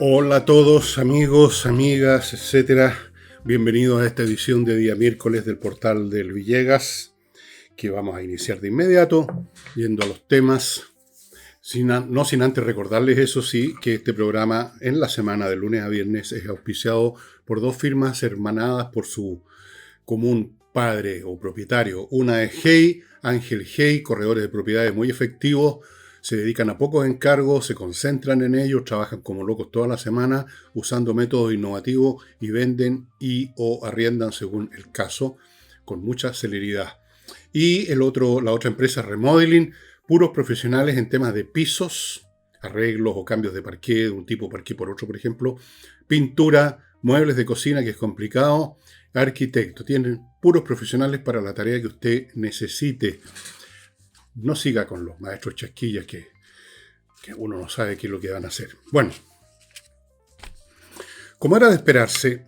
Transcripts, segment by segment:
Hola a todos, amigos, amigas, etcétera. Bienvenidos a esta edición de día miércoles del portal del Villegas, que vamos a iniciar de inmediato, yendo a los temas. No sin antes recordarles, eso sí, que este programa en la semana de lunes a viernes es auspiciado por dos firmas hermanadas por su común padre o propietario. Una es Hey, Ángel Hey, corredores de propiedades muy efectivos. Se dedican a pocos encargos, se concentran en ellos, trabajan como locos toda la semana usando métodos innovativos y venden y o arriendan según el caso con mucha celeridad. Y la otra empresa Remodeling, puros profesionales en temas de pisos, arreglos o cambios de parqué, de un tipo parqué por otro, por ejemplo, pintura, muebles de cocina, que es complicado, arquitecto. Tienen puros profesionales para la tarea que usted necesite. No siga con los maestros chasquillas que uno no sabe qué es lo que van a hacer. Bueno, como era de esperarse,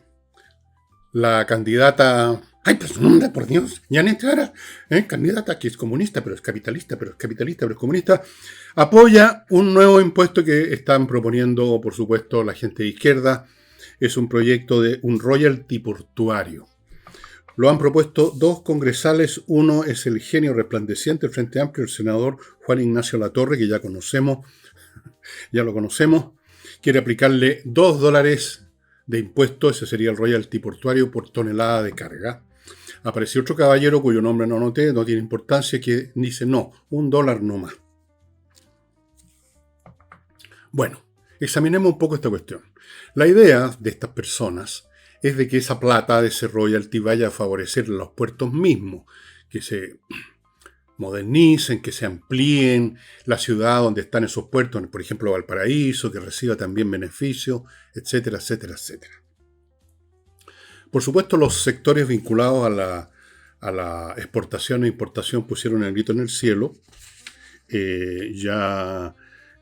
la candidata... ¡Ay, pues no, por Dios! Janet Jara, candidata que es comunista, pero es capitalista, pero es capitalista, pero es comunista, apoya un nuevo impuesto que están proponiendo, por supuesto, la gente de izquierda. Es un proyecto de un royalty portuario. Lo han propuesto dos congresales. Uno es el genio resplandeciente del Frente Amplio, el senador Juan Ignacio Latorre, que ya lo conocemos. Quiere aplicarle $2 de impuesto, ese sería el royalty portuario, por tonelada de carga. Apareció otro caballero cuyo nombre no anoté, no tiene importancia, que dice no, $1 no más. Bueno, examinemos un poco esta cuestión. La idea de estas personas es de que esa plata de ese royalty vaya a favorecer a los puertos mismos, que se modernicen, que se amplíen la ciudad donde están esos puertos, por ejemplo Valparaíso, que reciba también beneficios, etcétera, etcétera, etcétera. Por supuesto, los sectores vinculados a la exportación e importación pusieron el grito en el cielo.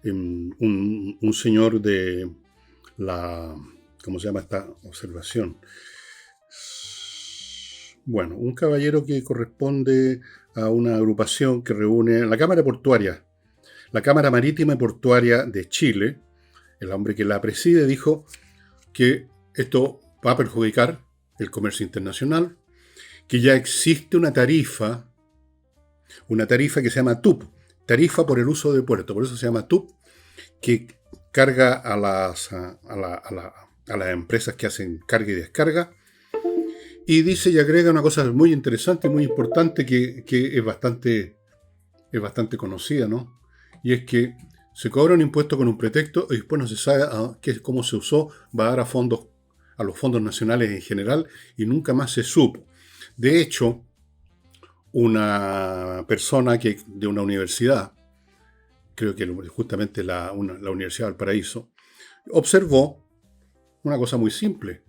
Un señor de la... ¿Cómo se llama esta observación? Bueno, un caballero que corresponde a una agrupación que reúne la Cámara Portuaria, la Cámara Marítima y Portuaria de Chile. El hombre que la preside dijo que esto va a perjudicar el comercio internacional, que ya existe una tarifa que se llama TUP, tarifa por el uso de puerto, por eso se llama TUP, que carga a las empresas que hacen carga y descarga. Y dice y agrega una cosa muy interesante y muy importante que es bastante conocida, ¿no? Y es que se cobra un impuesto con un pretexto y después no se sabe cómo se usó, va a dar a los fondos nacionales en general, y nunca más se supo. De hecho, una persona de una universidad, creo que justamente la Universidad de Valparaíso, observó una cosa muy simple,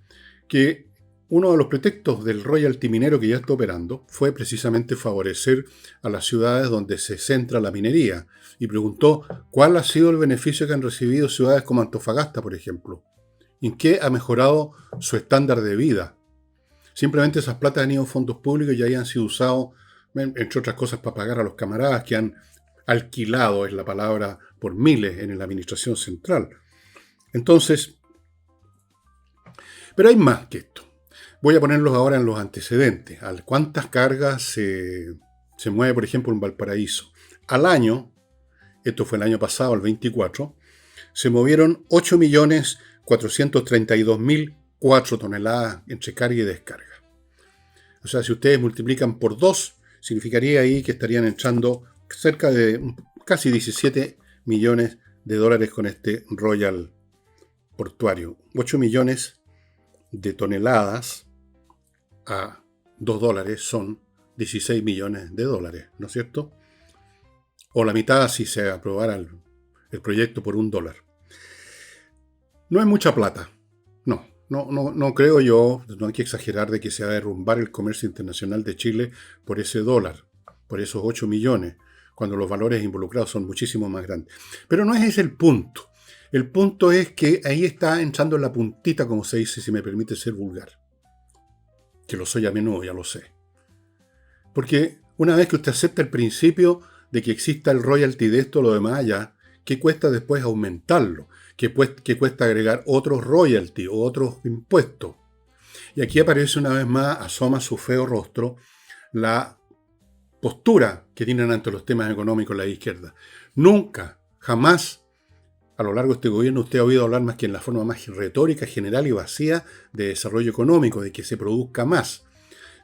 que uno de los pretextos del royalty minero que ya está operando fue precisamente favorecer a las ciudades donde se centra la minería, y preguntó cuál ha sido el beneficio que han recibido ciudades como Antofagasta, por ejemplo. ¿En qué ha mejorado su estándar de vida? Simplemente esas platas han ido a fondos públicos y ahí han sido usados, entre otras cosas, para pagar a los camaradas que han alquilado, es la palabra, por miles en la administración central. Entonces, pero hay más que esto. Voy a ponerlos ahora en los antecedentes. ¿Cuántas cargas se mueve, por ejemplo, en Valparaíso? Al año, esto fue el año pasado, el 24, se movieron 8.432.004 toneladas entre carga y descarga. O sea, si ustedes multiplican por 2, significaría ahí que estarían entrando cerca de casi 17 millones de dólares con este Royal portuario. 8 millones de toneladas a $2 son 16 millones de dólares, ¿no es cierto? O la mitad si se aprobara el proyecto por $1. No es mucha plata. No creo yo, no hay que exagerar de que se va a derrumbar el comercio internacional de Chile por ese dólar, por esos 8 millones, cuando los valores involucrados son muchísimo más grandes. Pero no es ese el punto. El punto es que ahí está entrando la puntita, como se dice, si me permite ser vulgar. Que lo soy a menudo, ya lo sé. Porque una vez que usted acepta el principio de que exista el royalty de esto o lo demás, ya ¿Qué cuesta después aumentarlo? ¿Qué cuesta agregar otros royalties o otros impuestos? Y aquí aparece una vez más, asoma su feo rostro, la postura que tienen ante los temas económicos la izquierda. Nunca, jamás, a lo largo de este gobierno, usted ha oído hablar más que en la forma más retórica, general y vacía de desarrollo económico, de que se produzca más.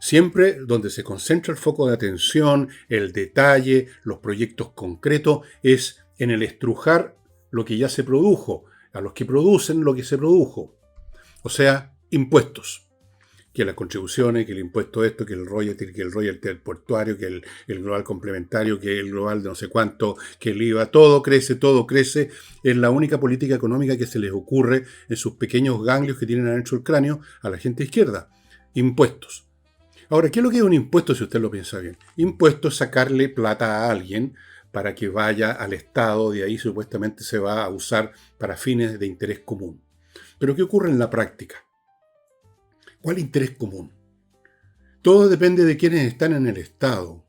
Siempre donde se concentra el foco de atención, el detalle, los proyectos concretos, es en el estrujar lo que ya se produjo, a los que producen lo que se produjo. O sea, impuestos. Que las contribuciones, que el impuesto esto, que el royalty del portuario, que el global complementario, que el global de no sé cuánto, que el IVA, todo crece. Es la única política económica que se les ocurre en sus pequeños ganglios que tienen adentro del cráneo a la gente izquierda. Impuestos. Ahora, ¿qué es lo que es un impuesto si usted lo piensa bien? Impuesto es sacarle plata a alguien para que vaya al Estado, de ahí supuestamente se va a usar para fines de interés común. Pero ¿qué ocurre en la práctica? ¿Cuál interés común? Todo depende de quienes están en el Estado.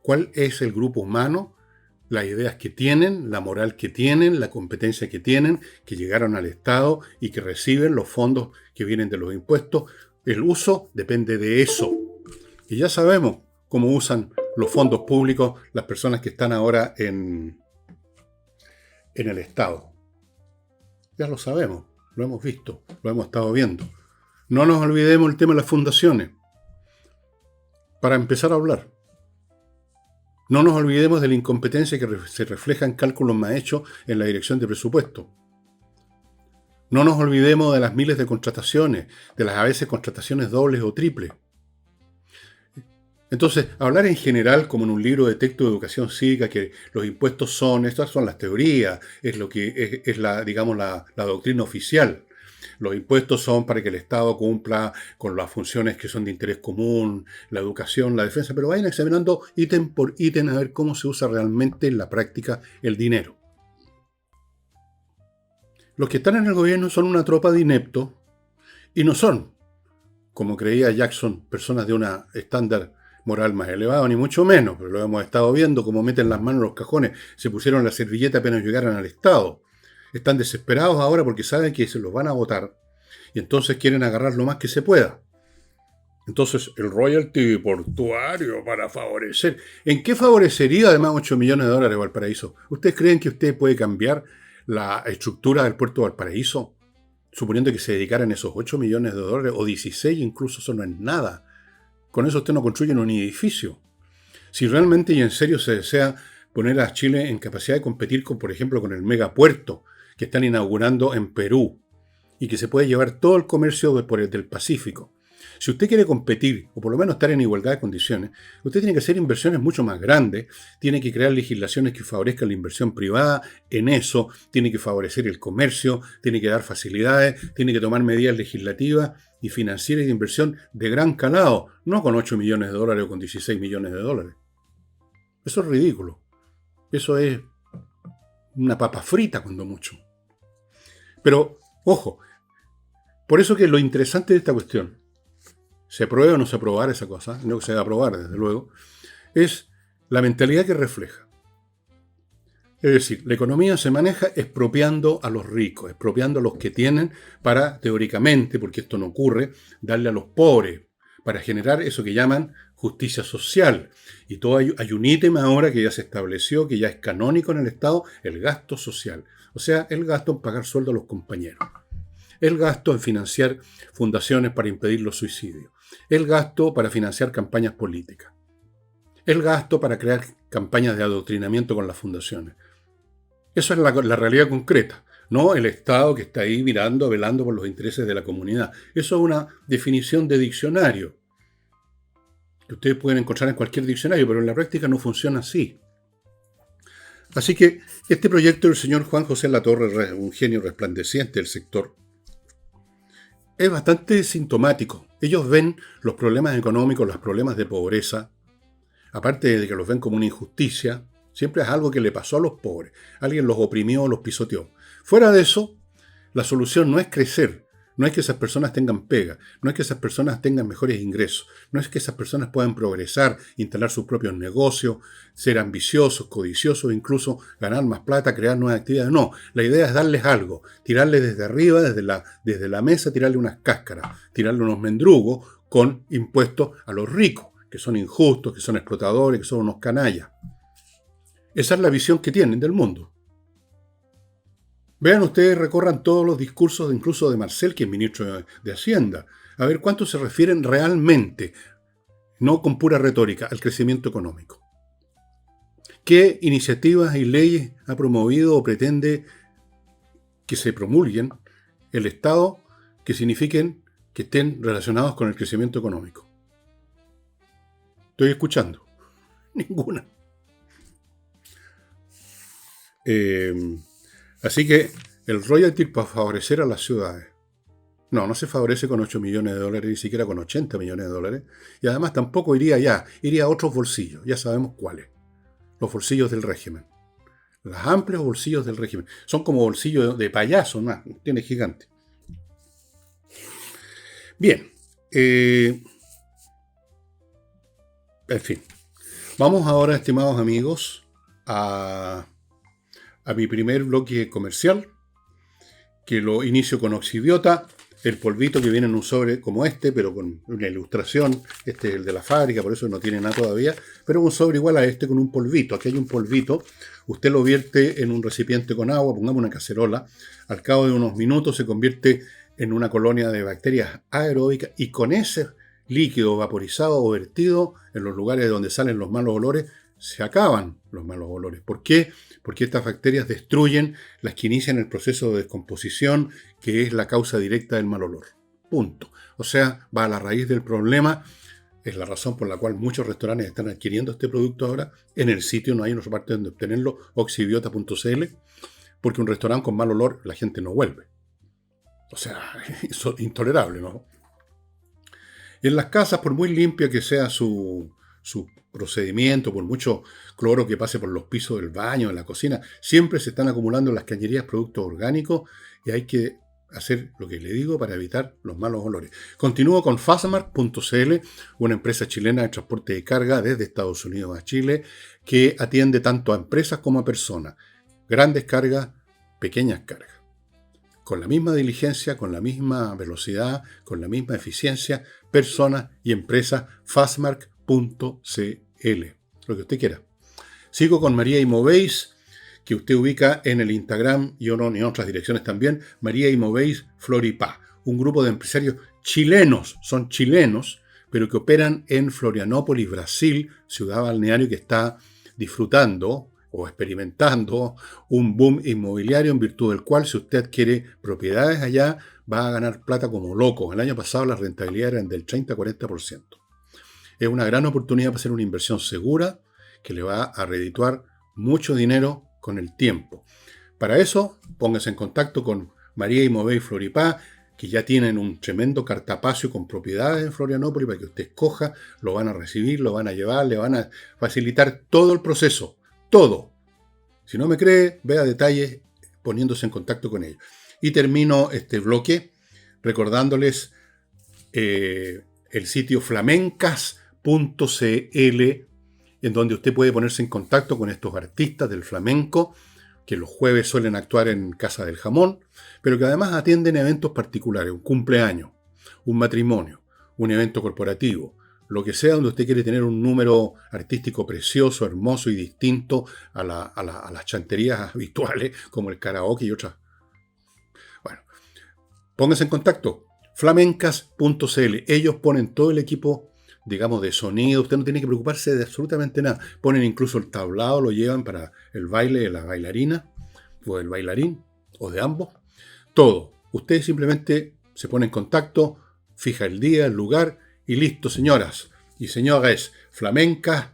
¿Cuál es el grupo humano? Las ideas que tienen, la moral que tienen, la competencia que tienen, que llegaron al Estado y que reciben los fondos que vienen de los impuestos. El uso depende de eso. Y ya sabemos cómo usan los fondos públicos las personas que están ahora en el Estado. Ya lo sabemos, lo hemos visto, lo hemos estado viendo. No nos olvidemos el tema de las fundaciones. Para empezar a hablar. No nos olvidemos de la incompetencia que se refleja en cálculos mal hechos en la dirección de presupuesto. No nos olvidemos de las miles de contrataciones, de las a veces contrataciones dobles o triples. Entonces, hablar en general, como en un libro de texto de educación cívica, que los impuestos estas son las teorías, es lo que es la doctrina oficial. Los impuestos son para que el Estado cumpla con las funciones que son de interés común, la educación, la defensa, pero vayan examinando ítem por ítem a ver cómo se usa realmente en la práctica el dinero. Los que están en el gobierno son una tropa de ineptos y no son, como creía Jackson, personas de un estándar moral más elevado, ni mucho menos, pero lo hemos estado viendo, cómo meten las manos en los cajones, se pusieron la servilleta apenas llegaran al Estado. Están desesperados ahora porque saben que se los van a votar y entonces quieren agarrar lo más que se pueda. Entonces, el royalty portuario para favorecer. ¿En qué favorecería además 8 millones de dólares Valparaíso? ¿Ustedes creen que usted puede cambiar la estructura del puerto de Valparaíso? Suponiendo que se dedicaran esos 8 millones de dólares o 16, incluso eso no es nada. Con eso usted no construye un edificio. Si realmente y en serio se desea poner a Chile en capacidad de competir, por ejemplo, con el megapuerto que están inaugurando en Perú y que se puede llevar todo el comercio del Pacífico. Si usted quiere competir, o por lo menos estar en igualdad de condiciones, usted tiene que hacer inversiones mucho más grandes, tiene que crear legislaciones que favorezcan la inversión privada en eso, tiene que favorecer el comercio, tiene que dar facilidades, tiene que tomar medidas legislativas y financieras de inversión de gran calado, no con 8 millones de dólares o con 16 millones de dólares. Eso es ridículo. Eso es una papa frita cuando mucho. Pero, ojo, por eso que lo interesante de esta cuestión, se apruebe o no se aprobar esa cosa, no que se va a aprobar desde luego, es la mentalidad que refleja. Es decir, la economía se maneja expropiando a los ricos, expropiando a los que tienen para, teóricamente, porque esto no ocurre, darle a los pobres, para generar eso que llaman justicia social. Y todo hay un ítem ahora que ya se estableció, que ya es canónico en el Estado, el gasto social. O sea, el gasto en pagar sueldo a los compañeros. El gasto en financiar fundaciones para impedir los suicidios. El gasto para financiar campañas políticas. El gasto para crear campañas de adoctrinamiento con las fundaciones. Eso es la realidad concreta. No el Estado que está ahí mirando, velando por los intereses de la comunidad. Eso es una definición de diccionario que ustedes pueden encontrar en cualquier diccionario, pero en la práctica no funciona así. Así que este proyecto del señor Juan José Latorre, un genio resplandeciente del sector, es bastante sintomático. Ellos ven los problemas económicos, los problemas de pobreza, aparte de que los ven como una injusticia, siempre es algo que le pasó a los pobres. Alguien los oprimió, los pisoteó. Fuera de eso, la solución no es crecer, No es que esas personas tengan pega, no es que esas personas tengan mejores ingresos, no es que esas personas puedan progresar, instalar sus propios negocios, ser ambiciosos, codiciosos, incluso ganar más plata, crear nuevas actividades. No, la idea es darles algo, tirarles desde arriba, desde la mesa, tirarle unas cáscaras, tirarle unos mendrugos con impuestos a los ricos, que son injustos, que son explotadores, que son unos canallas. Esa es la visión que tienen del mundo. Vean ustedes, recorran todos los discursos, incluso de Marcel, que es ministro de Hacienda, a ver cuántos se refieren realmente, no con pura retórica, al crecimiento económico. ¿Qué iniciativas y leyes ha promovido o pretende que se promulguen el Estado que signifiquen que estén relacionados con el crecimiento económico? Estoy escuchando. Ninguna. Así que el royalty para favorecer a las ciudades. No se favorece con 8 millones de dólares, ni siquiera con 80 millones de dólares. Y además tampoco iría allá, iría a otros bolsillos. Ya sabemos cuáles. Los bolsillos del régimen. Los amplios bolsillos del régimen. Son como bolsillos de payaso, ¿no? Tiene gigante. Bien. En fin. Vamos ahora, estimados amigos, a mi primer bloque comercial, que lo inicio con Oxibiota, el polvito que viene en un sobre como este, pero con una ilustración. Este es el de la fábrica, por eso no tiene nada todavía, pero un sobre igual a este con un polvito. Aquí hay un polvito, usted lo vierte en un recipiente con agua, pongamos una cacerola, al cabo de unos minutos se convierte en una colonia de bacterias aeróbicas y con ese líquido vaporizado o vertido en los lugares donde salen los malos olores, se acaban los malos olores. ¿Por qué? Porque estas bacterias destruyen las que inician el proceso de descomposición, que es la causa directa del mal olor. Punto. O sea, va a la raíz del problema. Es la razón por la cual muchos restaurantes están adquiriendo este producto ahora. En el sitio no hay otra parte donde obtenerlo, oxibiota.cl, porque un restaurante con mal olor la gente no vuelve. O sea, eso es intolerable, ¿no? Y en las casas, por muy limpia que sea su procedimiento, por mucho cloro que pase por los pisos del baño, en la cocina, siempre se están acumulando en las cañerías productos orgánicos y hay que hacer lo que le digo para evitar los malos olores. Continúo con Fastmark.cl, una empresa chilena de transporte de carga desde Estados Unidos a Chile, que atiende tanto a empresas como a personas. Grandes cargas, pequeñas cargas. Con la misma diligencia, con la misma velocidad, con la misma eficiencia, personas y empresas, Fastmark.cl, lo que usted quiera. Sigo con María Imoveis, que usted ubica en el Instagram y en otras direcciones también, María Imoveis Floripá, un grupo de empresarios chilenos, son chilenos, pero que operan en Florianópolis, Brasil, ciudad balneario que está disfrutando o experimentando un boom inmobiliario en virtud del cual, si usted adquiere propiedades allá, va a ganar plata como loco. El año pasado las rentabilidades eran del 30-40%. Es una gran oportunidad para hacer una inversión segura que le va a redituar mucho dinero con el tiempo. Para eso, póngase en contacto con María Imoveis Floripá, que ya tienen un tremendo cartapacio con propiedades en Florianópolis para que usted escoja, lo van a recibir, lo van a llevar, le van a facilitar todo el proceso. Todo. Si no me cree, vea detalles poniéndose en contacto con ellos. Y termino este bloque recordándoles el sitio flamencas.cl, en donde usted puede ponerse en contacto con estos artistas del flamenco, que los jueves suelen actuar en Casa del Jamón, pero que además atienden eventos particulares, un cumpleaños, un matrimonio, un evento corporativo, lo que sea donde usted quiere tener un número artístico precioso, hermoso y distinto a las chanterías habituales, como el karaoke y otras. Bueno, póngase en contacto, flamencas.cl. Ellos ponen todo el equipo, digamos, de sonido. Usted no tiene que preocuparse de absolutamente nada. Ponen incluso el tablado, lo llevan para el baile de la bailarina, o del bailarín, o de ambos. Todo. Usted simplemente se pone en contacto, fija el día, el lugar, y listo, señoras y señores, flamencas.cl.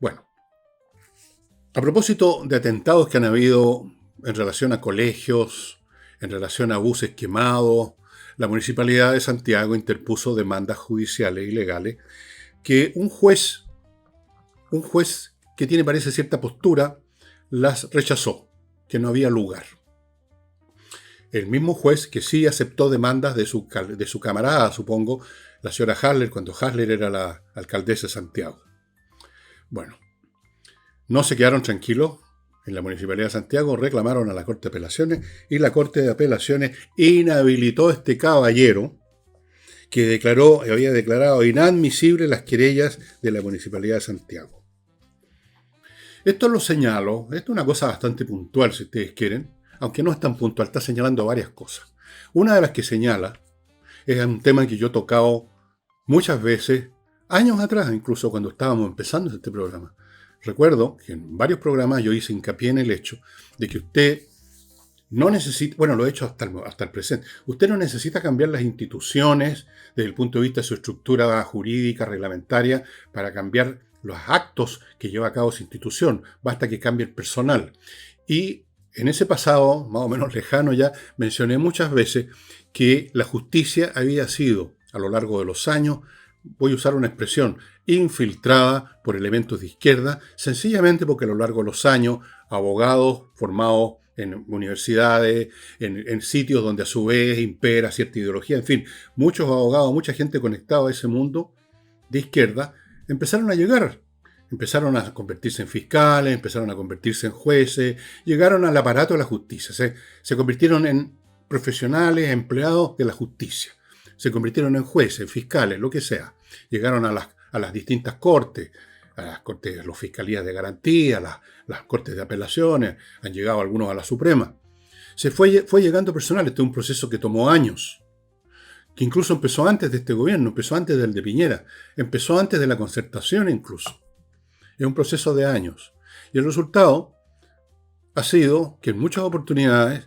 Bueno, a propósito de atentados que han habido en relación a colegios, en relación a buses quemados, la Municipalidad de Santiago interpuso demandas judiciales y legales que un juez que tiene, parece, cierta postura, las rechazó, que no había lugar. el mismo juez que sí aceptó demandas de su camarada, supongo, la señora Hasler, cuando Hasler era la alcaldesa de Santiago. Bueno, no se quedaron tranquilos. En la Municipalidad de Santiago reclamaron a la Corte de Apelaciones y la Corte de Apelaciones inhabilitó a este caballero que había declarado inadmisibles las querellas de la Municipalidad de Santiago. Esto lo señalo, esto es una cosa bastante puntual si ustedes quieren, aunque no es tan puntual, está señalando varias cosas. Una de las que señala es un tema que yo he tocado muchas veces, años atrás, incluso cuando estábamos empezando este programa. Recuerdo que en varios programas yo hice hincapié en el hecho de que usted no necesita, bueno, lo he hecho hasta el presente, usted no necesita cambiar las instituciones desde el punto de vista de su estructura jurídica, reglamentaria, para cambiar los actos que lleva a cabo esa institución. Basta que cambie el personal. Y en ese pasado, más o menos lejano ya, mencioné muchas veces que la justicia había sido, a lo largo de los años, voy a usar una expresión, infiltrada por elementos de izquierda, sencillamente porque a lo largo de los años, abogados formados en universidades, en sitios donde a su vez impera cierta ideología, en fin, muchos abogados, mucha gente conectada a ese mundo de izquierda, empezaron a llegar. Empezaron a convertirse en fiscales, empezaron a convertirse en jueces, llegaron al aparato de la justicia, se convirtieron en profesionales, empleados de la justicia, se convirtieron en jueces, fiscales, lo que sea. Llegaron a las distintas cortes, a las cortes, las fiscalías de garantía, las cortes de apelaciones, han llegado algunos a la Suprema. Fue llegando personal, este es un proceso que tomó años, que incluso empezó antes de este gobierno, empezó antes del de Piñera, empezó antes de la Concertación incluso. Es un proceso de años. Y el resultado ha sido que en muchas oportunidades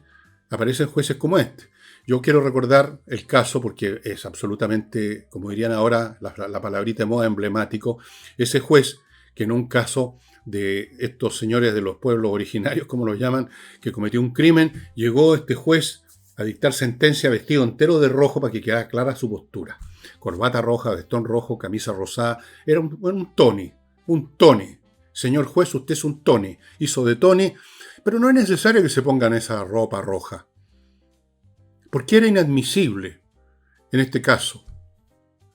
aparecen jueces como este. Yo quiero recordar el caso porque es absolutamente, como dirían ahora, la palabrita de moda, emblemático. Ese juez que en un caso de estos señores de los pueblos originarios, como los llaman, que cometió un crimen, llegó este juez a dictar sentencia vestido entero de rojo para que quedara clara su postura. Corbata roja, vestón rojo, camisa rosada. Era un Tony. Un Tony. Señor juez, usted es un Tony. Hizo de Tony, pero no es necesario que se pongan esa ropa roja. Porque era inadmisible en este caso.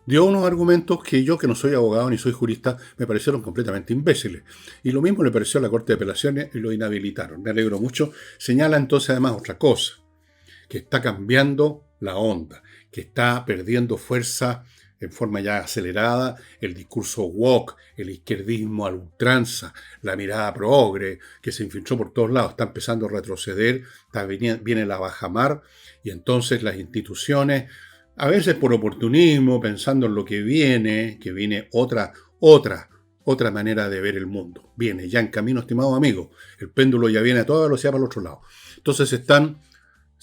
Dio unos argumentos que yo, que no soy abogado ni soy jurista, me parecieron completamente imbéciles. Y lo mismo le pareció a la Corte de Apelaciones y lo inhabilitaron. Me alegro mucho. Señala entonces además otra cosa, que está cambiando la onda, que está perdiendo fuerza en forma ya acelerada el discurso woke, el izquierdismo a la ultranza, la mirada progre, que se infiltró por todos lados, está empezando a retroceder, viene la bajamar, y entonces las instituciones, a veces por oportunismo, pensando en lo que viene otra manera de ver el mundo. Viene ya en camino, estimado amigo, el péndulo ya viene a toda velocidad para el otro lado. Entonces se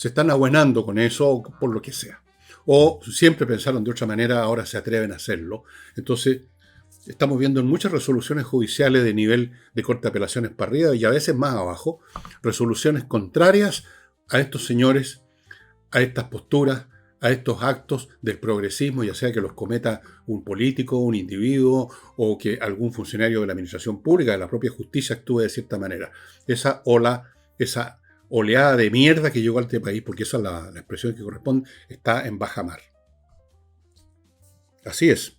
están abuenando con eso, por lo que sea. O siempre pensaron de otra manera, ahora se atreven a hacerlo. Entonces, estamos viendo en muchas resoluciones judiciales de nivel de Corte de Apelaciones para arriba y a veces más abajo, resoluciones contrarias a estos señores, a estas posturas, a estos actos del progresismo, ya sea que los cometa un político, un individuo, o que algún funcionario de la administración pública, de la propia justicia, actúe de cierta manera. Esa oleada de mierda que llegó a este país, porque esa es la expresión que corresponde, está en bajamar. Así es.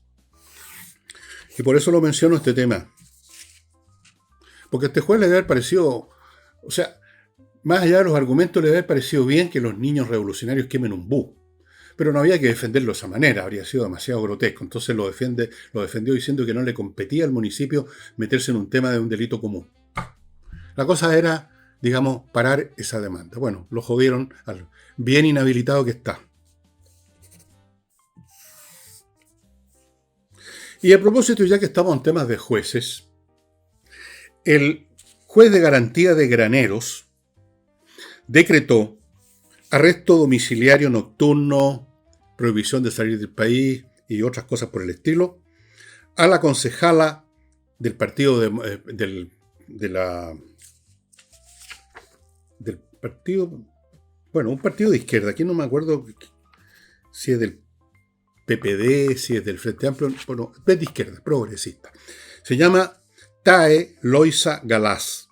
Y por eso lo menciono este tema. Porque a este juez le debe haber parecido, o sea, más allá de los argumentos, le debe haber parecido bien que los niños revolucionarios quemen un bus. Pero no había que defenderlo de esa manera, habría sido demasiado grotesco. Entonces lo defendió diciendo que no le competía al municipio meterse en un tema de un delito común. La cosa era, digamos, parar esa demanda. Bueno, lo jodieron al bien inhabilitado que está. Y a propósito, ya que estamos en temas de jueces, el juez de garantía de Graneros decretó arresto domiciliario nocturno, prohibición de salir del país y otras cosas por el estilo, a la concejala del partido del partido, bueno, un partido de izquierda, aquí no me acuerdo si es del PPD, si es del Frente Amplio, bueno, es de izquierda, progresista. Se llama Tae Loisa Galás,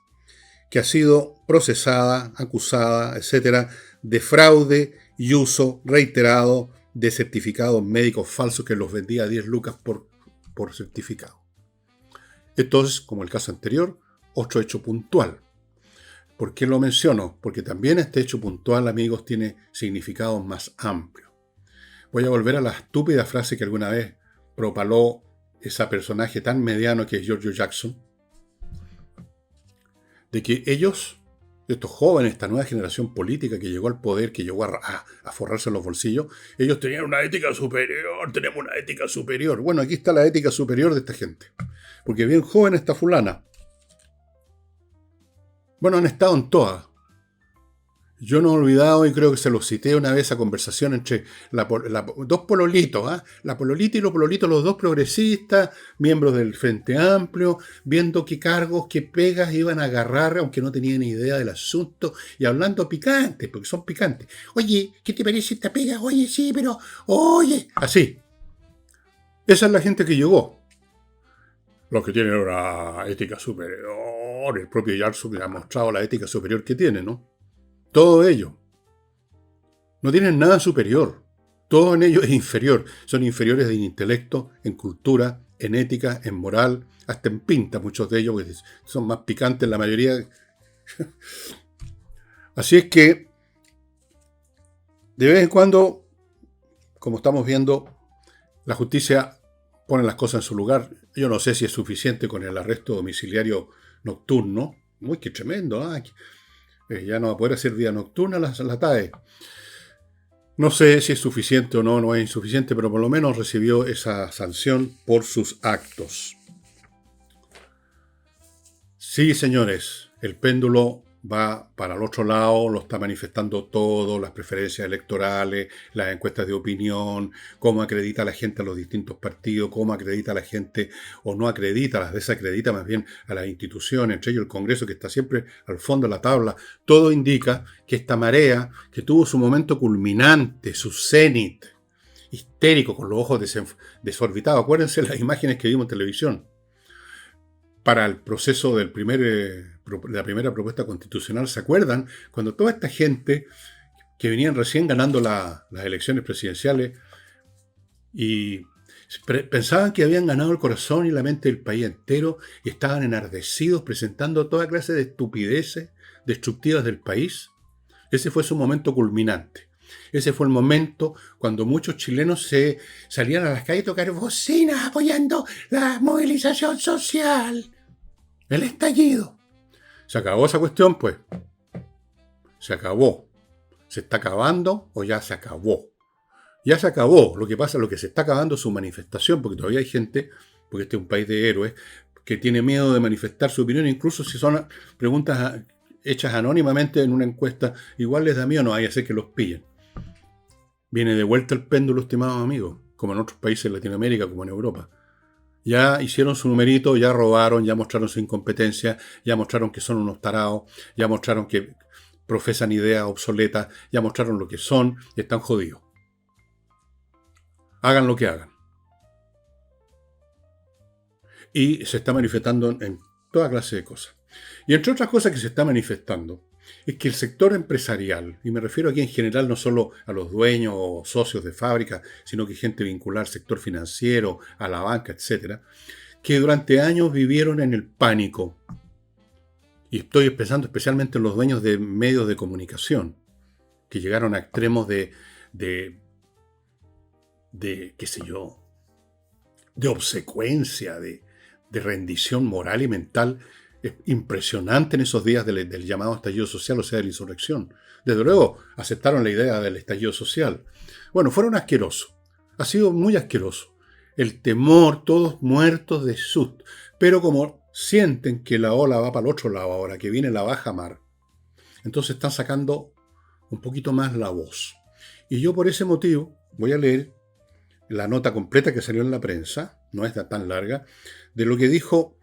que ha sido procesada, acusada, etcétera, de fraude y uso reiterado de certificados médicos falsos que los vendía a 10 lucas por certificado. Entonces, como el caso anterior, otro hecho puntual. ¿Por qué lo menciono? Porque también este hecho puntual, amigos, tiene significados más amplios. Voy a volver a la estúpida frase que alguna vez propaló ese personaje tan mediano que es George Jackson, de que ellos, estos jóvenes, esta nueva generación política que llegó al poder, que llegó a forrarse los bolsillos, ellos tenían una ética superior, tenemos una ética superior. Bueno, aquí está la ética superior de esta gente. Porque bien joven está fulana. Bueno, han estado en todas. Yo no he olvidado, y creo que se lo cité una vez, a conversación entre dos pololitos, la pololita y los pololitos, los dos progresistas, miembros del Frente Amplio, viendo qué cargos, qué pegas iban a agarrar, aunque no tenían idea del asunto, y hablando picantes, porque son picantes. Oye, ¿qué te parece esta pega? Oye, sí, pero, oye. Así. Esa es la gente que llegó. Los que tienen una ética superior, el propio Jackson que ha mostrado la ética superior que tiene, ¿no? Todo ello. No tienen nada superior. Todo en ello es inferior. Son inferiores en intelecto, en cultura, en ética, en moral, hasta en pinta muchos de ellos, porque son más picantes la mayoría. Así es que, de vez en cuando, como estamos viendo, la justicia pone las cosas en su lugar. Yo no sé si es suficiente con el arresto domiciliario nocturno. Uy, qué tremendo, ya no va a poder hacer vida nocturna la TAE. No sé si es suficiente o no, no es insuficiente, pero por lo menos recibió esa sanción por sus actos. Sí, señores, el péndulo va para el otro lado, lo está manifestando todo, las preferencias electorales, las encuestas de opinión, cómo acredita la gente a los distintos partidos, cómo acredita la gente o no acredita, las desacredita más bien a las instituciones, entre ellos el Congreso que está siempre al fondo de la tabla. Todo indica que esta marea, que tuvo su momento culminante, su cenit, histérico, con los ojos desorbitados, acuérdense las imágenes que vimos en televisión, para el proceso de la primera propuesta constitucional, ¿se acuerdan? Cuando toda esta gente que venían recién ganando las elecciones presidenciales y pensaban que habían ganado el corazón y la mente del país entero y estaban enardecidos presentando toda clase de estupideces destructivas del país, ese fue su momento culminante. Ese fue el momento cuando muchos chilenos se salían a las calles a tocar bocinas apoyando la movilización social, el estallido. ¿Se acabó esa cuestión? Pues se acabó. ¿Se está acabando o ya se acabó? Ya se acabó. Lo que pasa es lo que se está acabando es su manifestación, porque todavía hay gente, porque este es un país de héroes, que tiene miedo de manifestar su opinión, incluso si son preguntas hechas anónimamente en una encuesta, igual les da miedo, no vaya a ser que los pillen. Viene de vuelta el péndulo, estimados amigos, como en otros países de Latinoamérica, como en Europa. Ya hicieron su numerito, ya robaron, ya mostraron su incompetencia, ya mostraron que son unos tarados, ya mostraron que profesan ideas obsoletas, ya mostraron lo que son y están jodidos. Hagan lo que hagan. Y se está manifestando en toda clase de cosas. Y entre otras cosas que se está manifestando, es que el sector empresarial, y me refiero aquí en general no solo a los dueños o socios de fábricas, sino que gente vinculada al sector financiero, a la banca, etc., que durante años vivieron en el pánico. Y estoy pensando especialmente en los dueños de medios de comunicación, que llegaron a extremos de qué sé yo, de obsecuencia, de rendición moral y mental. Es impresionante en esos días del llamado estallido social, o sea, de la insurrección. Desde luego, aceptaron la idea del estallido social. Bueno, fueron asquerosos. Ha sido muy asqueroso. El temor, todos muertos de susto. Pero como sienten que la ola va para el otro lado ahora, que viene la baja mar, entonces están sacando un poquito más la voz. Y yo por ese motivo voy a leer la nota completa que salió en la prensa, no es tan larga, de lo que dijo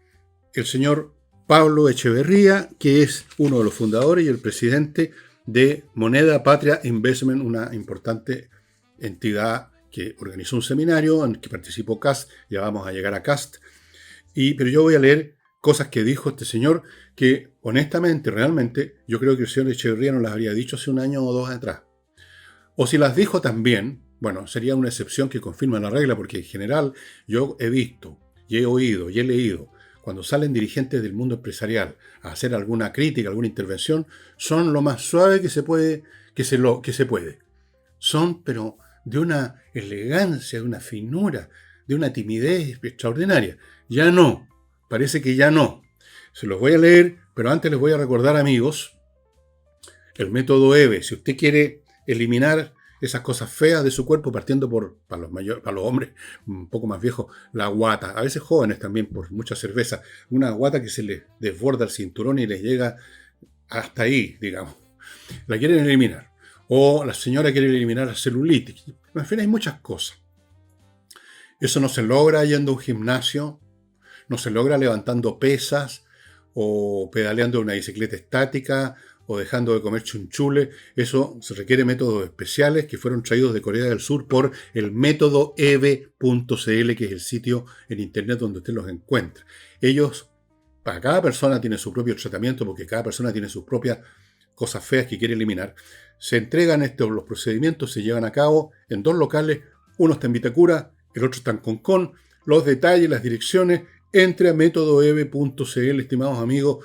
el señor Pablo Echeverría, que es uno de los fundadores y el presidente de Moneda Patria Investment, una importante entidad que organizó un seminario en que participó CAST, ya vamos a llegar a CAST, pero yo voy a leer cosas que dijo este señor que, honestamente, realmente, yo creo que el señor Echeverría no las habría dicho hace un año o dos atrás. O si las dijo también, bueno, sería una excepción que confirma la regla, porque en general yo he visto, y he oído, y he leído, cuando salen dirigentes del mundo empresarial a hacer alguna crítica, alguna intervención, son lo más suave que se puede, que se puede. Son, pero de una elegancia, de una finura, de una timidez extraordinaria. Ya no, parece que ya no. Se los voy a leer, pero antes les voy a recordar, amigos, el método EVE. Si usted quiere eliminar esas cosas feas de su cuerpo, partiendo por, para los hombres un poco más viejos, la guata, a veces jóvenes también por mucha cerveza, una guata que se les desborda el cinturón y les llega hasta ahí, digamos. La quieren eliminar. O la señora quiere eliminar la celulitis. En fin, hay muchas cosas. Eso no se logra yendo a un gimnasio, no se logra levantando pesas o pedaleando una bicicleta estática o dejando de comer chunchule. Eso se requiere métodos especiales que fueron traídos de Corea del Sur por el método eve.cl, que es el sitio en internet donde usted los encuentra. Ellos, para cada persona tiene su propio tratamiento, porque cada persona tiene sus propias cosas feas que quiere eliminar. Se entregan los procedimientos, se llevan a cabo en dos locales, uno está en Vitacura, el otro está en Concón. Los detalles, las direcciones, entre a métodoeve.cl, estimados amigos.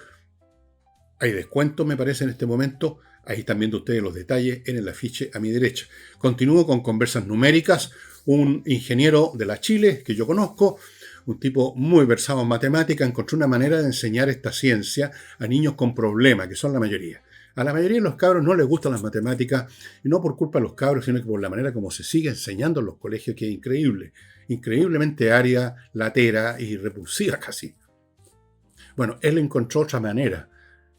Hay descuentos, me parece, en este momento. Ahí están viendo ustedes los detalles en el afiche a mi derecha. Continúo con conversas numéricas. Un ingeniero de la Chile que yo conozco, un tipo muy versado en matemática, encontró una manera de enseñar esta ciencia a niños con problemas, que son la mayoría. A la mayoría de los cabros no les gustan las matemáticas, y no por culpa de los cabros, sino que por la manera como se sigue enseñando en los colegios, que es increíble. Increíblemente árida, latera y repulsiva casi. Bueno, él encontró otra manera,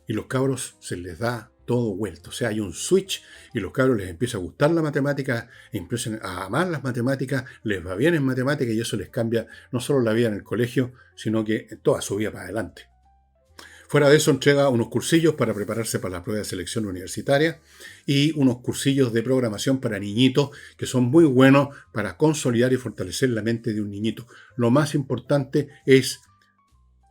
y los cabros se les da todo vuelto. O sea, hay un switch y los cabros les empieza a gustar la matemática, empiezan a amar las matemáticas, les va bien en matemática y eso les cambia no solo la vida en el colegio, sino que toda su vida para adelante. Fuera de eso, entrega unos cursillos para prepararse para la prueba de selección universitaria y unos cursillos de programación para niñitos que son muy buenos para consolidar y fortalecer la mente de un niñito. Lo más importante es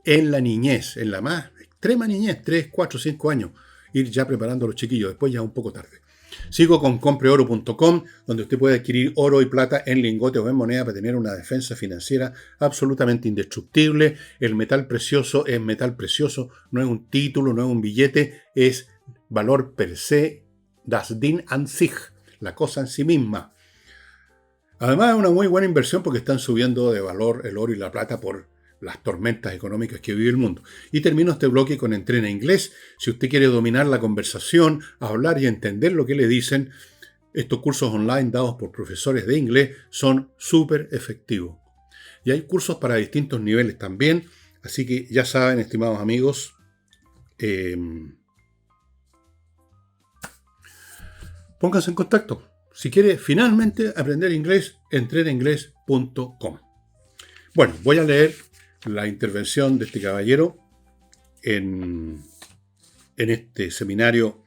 en la niñez, en la más extrema niñez, 3, 4, 5 años, ir ya preparando a los chiquillos, después ya un poco tarde. Sigo con compreoro.com, donde usted puede adquirir oro y plata en lingote o en moneda para tener una defensa financiera absolutamente indestructible. El metal precioso es metal precioso, no es un título, no es un billete, es valor per se, das Ding an sich, la cosa en sí misma. Además es una muy buena inversión porque están subiendo de valor el oro y la plata por las tormentas económicas que vive el mundo. Y termino este bloque con Entrena Inglés. Si usted quiere dominar la conversación, hablar y entender lo que le dicen, estos cursos online dados por profesores de inglés son súper efectivos. Y hay cursos para distintos niveles también, así que ya saben, estimados amigos, pónganse en contacto. Si quiere finalmente aprender inglés, entrenainglés.com. Bueno, voy a leer la intervención de este caballero en este seminario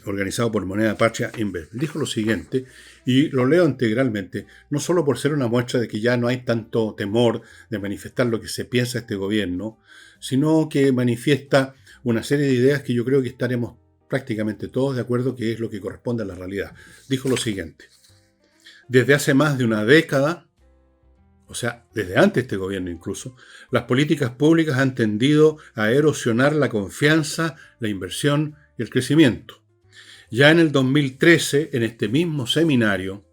organizado por Moneda Patria Invest. Dijo lo siguiente, y lo leo integralmente, no solo por ser una muestra de que ya no hay tanto temor de manifestar lo que se piensa este gobierno, sino que manifiesta una serie de ideas que yo creo que estaremos prácticamente todos de acuerdo que es lo que corresponde a la realidad. Dijo lo siguiente: desde hace más de una década, o sea, desde antes de este gobierno incluso, las políticas públicas han tendido a erosionar la confianza, la inversión y el crecimiento. Ya en el 2013, en este mismo seminario,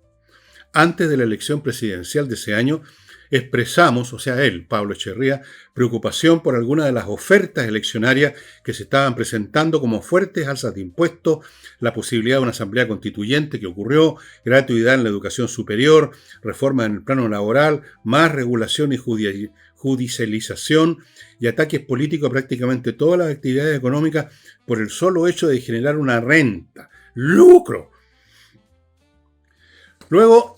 antes de la elección presidencial de ese año, expresamos, o sea, él, Pablo Echeverría, preocupación por algunas de las ofertas eleccionarias que se estaban presentando como fuertes alzas de impuestos, la posibilidad de una asamblea constituyente que ocurrió, gratuidad en la educación superior, reforma en el plano laboral, más regulación y judicialización y ataques políticos a prácticamente todas las actividades económicas por el solo hecho de generar una renta, lucro. Luego,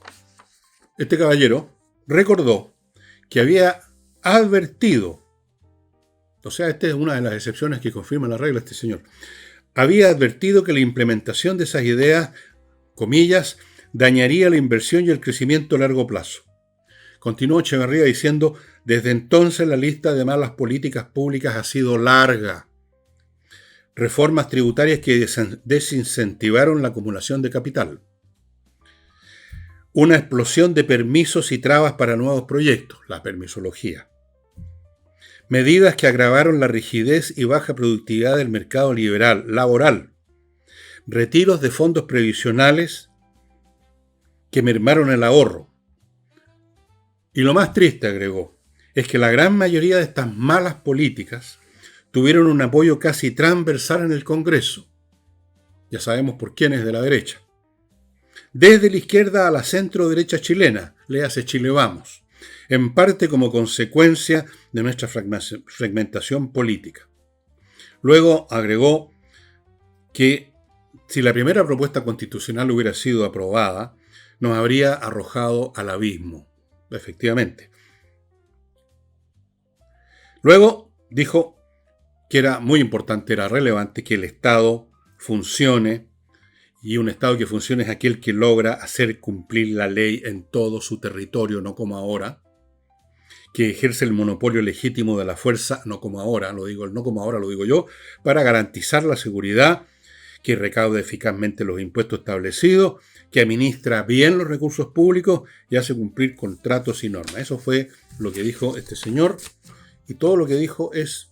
este caballero recordó que había advertido, o sea, esta es una de las excepciones que confirma la regla este señor, había advertido que la implementación de esas ideas, comillas, dañaría la inversión y el crecimiento a largo plazo. Continuó Echeverría diciendo, Desde entonces la lista de malas políticas públicas ha sido larga. Reformas tributarias que desincentivaron la acumulación de capital. Una explosión de permisos y trabas para nuevos proyectos, la permisología. Medidas que agravaron la rigidez y baja productividad del mercado laboral. Retiros de fondos previsionales que mermaron el ahorro. Y lo más triste, agregó, es que la gran mayoría de estas malas políticas tuvieron un apoyo casi transversal en el Congreso. Ya sabemos por quiénes de la derecha. Desde la izquierda a la centro-derecha chilena, léase Chile Vamos, en parte como consecuencia de nuestra fragmentación política. Luego agregó que si la primera propuesta constitucional hubiera sido aprobada, nos habría arrojado al abismo. Efectivamente. Luego dijo que era muy importante, era relevante que el Estado funcione, y un Estado que funcione es aquel que logra hacer cumplir la ley en todo su territorio, no como ahora, que ejerce el monopolio legítimo de la fuerza, no como ahora, lo digo yo, para garantizar la seguridad, que recauda eficazmente los impuestos establecidos, que administra bien los recursos públicos y hace cumplir contratos y normas. Eso fue lo que dijo este señor, y todo lo que dijo es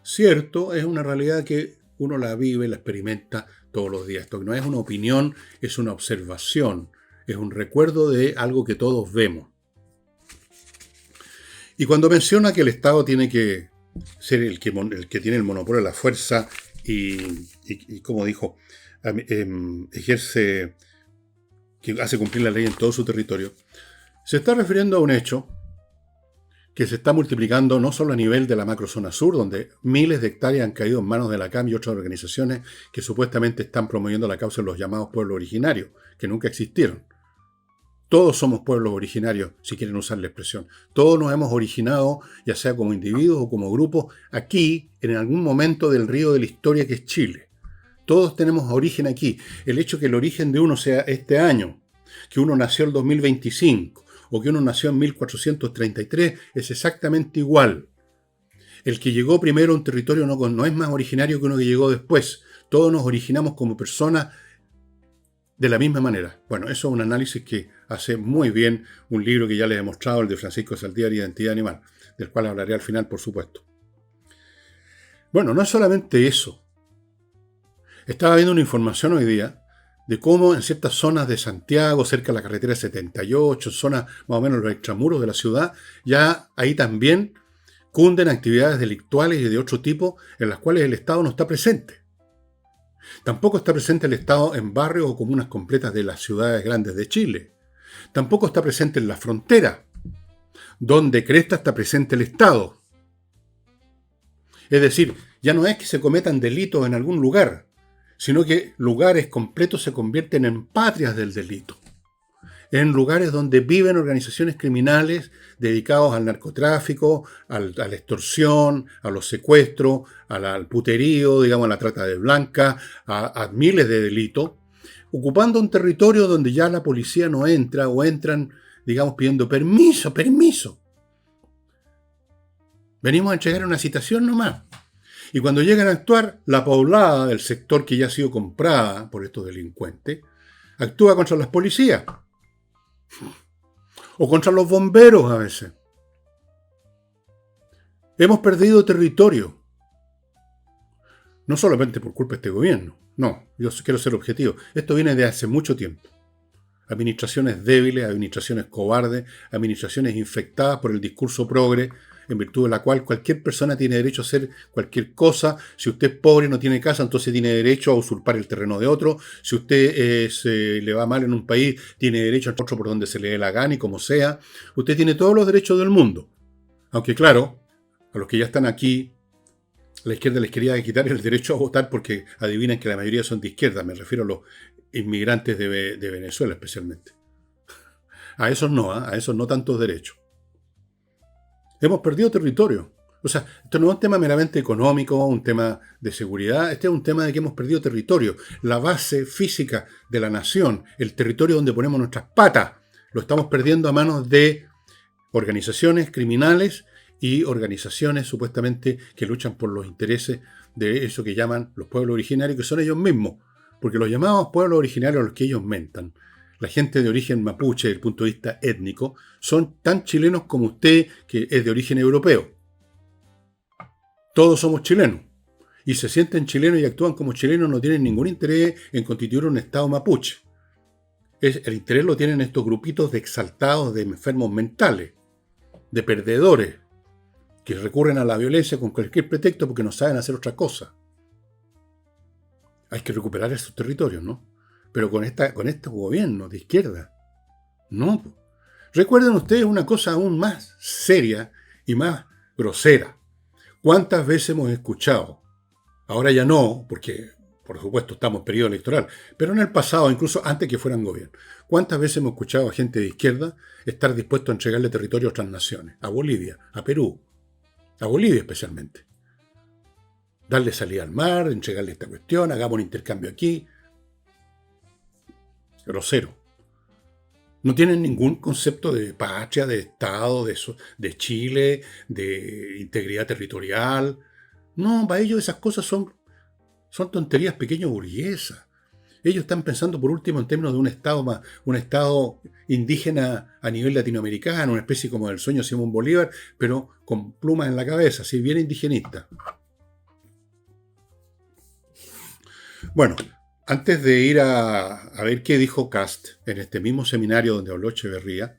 cierto, es una realidad que uno la vive, la experimenta todos los días. Esto no es una opinión, es una observación, es un recuerdo de algo que todos vemos. Y cuando menciona que el Estado tiene que ser el que tiene el monopolio de la fuerza y como dijo, ejerce, que hace cumplir la ley en todo su territorio, se está refiriendo a un hecho que se está multiplicando no solo a nivel de la macrozona sur, donde miles de hectáreas han caído en manos de la CAM y otras organizaciones que supuestamente están promoviendo la causa de los llamados pueblos originarios, que nunca existieron. Todos somos pueblos originarios, si quieren usar la expresión. Todos nos hemos originado, ya sea como individuos o como grupos, aquí, en algún momento del río de la historia que es Chile. Todos tenemos origen aquí. El hecho que el origen de uno sea este año, que uno nació el 2025, o que uno nació en 1433, es exactamente igual. El que llegó primero a un territorio no es más originario que uno que llegó después. Todos nos originamos como personas de la misma manera. Bueno, eso es un análisis que hace muy bien un libro que ya les he mostrado, el de Francisco Saldívar, Identidad Animal, del cual hablaré al final, por supuesto. Bueno, no es solamente eso. Estaba viendo una información hoy día de cómo en ciertas zonas de Santiago, cerca de la carretera 78, zonas más o menos los extramuros de la ciudad, ya ahí también cunden actividades delictuales y de otro tipo en las cuales el Estado no está presente. Tampoco está presente el Estado en barrios o comunas completas de las ciudades grandes de Chile. Tampoco está presente en la frontera. Donde cresta está presente el Estado. Es decir, ya no es que se cometan delitos en algún lugar, sino que lugares completos se convierten en patrias del delito. En lugares donde viven organizaciones criminales dedicados al narcotráfico, a la extorsión, a los secuestros, al puterío, digamos, a la trata de blancas, a miles de delitos, ocupando un territorio donde ya la policía no entra o entran, digamos, pidiendo permiso. Venimos a entregar una citación nomás. Y cuando llegan a actuar, la poblada del sector que ya ha sido comprada por estos delincuentes, actúa contra las policías. O contra los bomberos a veces. Hemos perdido territorio. No solamente por culpa de este gobierno. No, yo quiero ser objetivo. Esto viene de hace mucho tiempo. Administraciones débiles, administraciones cobardes, administraciones infectadas por el discurso progre, en virtud de la cual cualquier persona tiene derecho a hacer cualquier cosa. Si usted es pobre y no tiene casa, entonces tiene derecho a usurpar el terreno de otro. Si usted le va mal en un país, tiene derecho a otro por donde se le dé la gana y como sea. Usted tiene todos los derechos del mundo. Aunque claro, a los que ya están aquí, la izquierda les quería quitar el derecho a votar porque adivinan que la mayoría son de izquierda. Me refiero a los inmigrantes de Venezuela especialmente. A esos no tantos derechos. Hemos perdido territorio. O sea, esto no es un tema meramente económico, un tema de seguridad, este es un tema de que hemos perdido territorio. La base física de la nación, el territorio donde ponemos nuestras patas, lo estamos perdiendo a manos de organizaciones criminales y organizaciones supuestamente que luchan por los intereses de eso que llaman los pueblos originarios, que son ellos mismos, porque los llamados pueblos originarios a los que ellos mentan, la gente de origen mapuche desde el punto de vista étnico, son tan chilenos como usted que es de origen europeo. Todos somos chilenos. Y se sienten chilenos y actúan como chilenos, no tienen ningún interés en constituir un Estado mapuche. El interés lo tienen estos grupitos de exaltados, de enfermos mentales, de perdedores, que recurren a la violencia con cualquier pretexto porque no saben hacer otra cosa. Hay que recuperar esos territorios, ¿no? Pero con estos gobiernos de izquierda, no. Recuerden ustedes una cosa aún más seria y más grosera. ¿Cuántas veces hemos escuchado? Ahora ya no, porque por supuesto estamos en periodo electoral, pero en el pasado, incluso antes que fueran gobierno, ¿cuántas veces hemos escuchado a gente de izquierda estar dispuesto a entregarle territorio a otras naciones? A Bolivia, a Perú, a Bolivia especialmente. Darle salida al mar, entregarle esta cuestión, hagamos un intercambio aquí. Grosero. No tienen ningún concepto de patria, de Estado, de Chile, de integridad territorial. No, para ellos esas cosas son tonterías pequeño burguesas. Ellos están pensando por último en términos de un Estado indígena a nivel latinoamericano, una especie como del sueño de Simón Bolívar, pero con plumas en la cabeza, así bien indigenista. Bueno, antes de ir a ver qué dijo Kast en este mismo seminario donde habló Echeverría,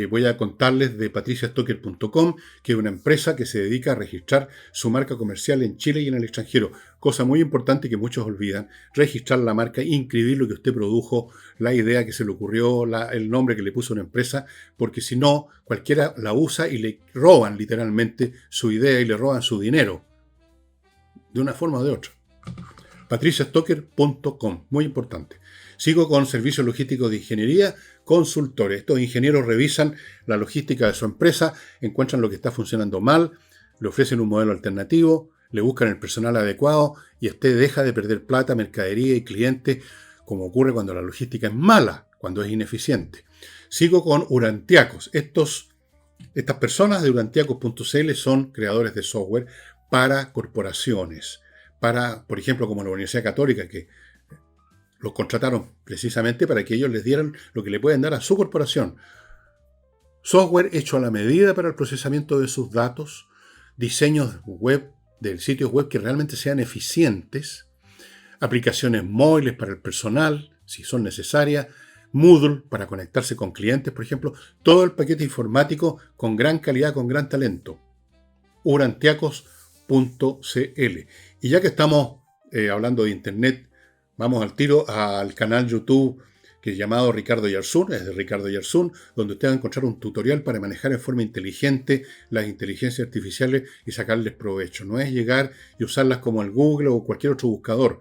voy a contarles de patriciastocker.com, que es una empresa que se dedica a registrar su marca comercial en Chile y en el extranjero. Cosa muy importante que muchos olvidan, registrar la marca, inscribir lo que usted produjo, la idea que se le ocurrió, el nombre que le puso una empresa, porque si no, cualquiera la usa y le roban literalmente su idea y le roban su dinero, de una forma o de otra. patriciastocker.com, muy importante. Sigo con servicios logísticos de ingeniería, consultores. Estos ingenieros revisan la logística de su empresa, encuentran lo que está funcionando mal, le ofrecen un modelo alternativo, le buscan el personal adecuado y usted deja de perder plata, mercadería y clientes, como ocurre cuando la logística es mala, cuando es ineficiente. Sigo con Urantiacos. Estas personas de urantiacos.cl son creadores de software para corporaciones. Para, por ejemplo, como la Universidad Católica, que los contrataron precisamente para que ellos les dieran lo que le pueden dar a su corporación. Software hecho a la medida para el procesamiento de sus datos, diseños web, de sitios web que realmente sean eficientes, aplicaciones móviles para el personal, si son necesarias, Moodle para conectarse con clientes, por ejemplo, todo el paquete informático con gran calidad, con gran talento. Urantiacos.cl. Y ya que estamos hablando de Internet, vamos al tiro al canal YouTube que es llamado Ricardo Yarsun, es de Ricardo Yarsun, donde usted va a encontrar un tutorial para manejar en forma inteligente las inteligencias artificiales y sacarles provecho. No es llegar y usarlas como el Google o cualquier otro buscador.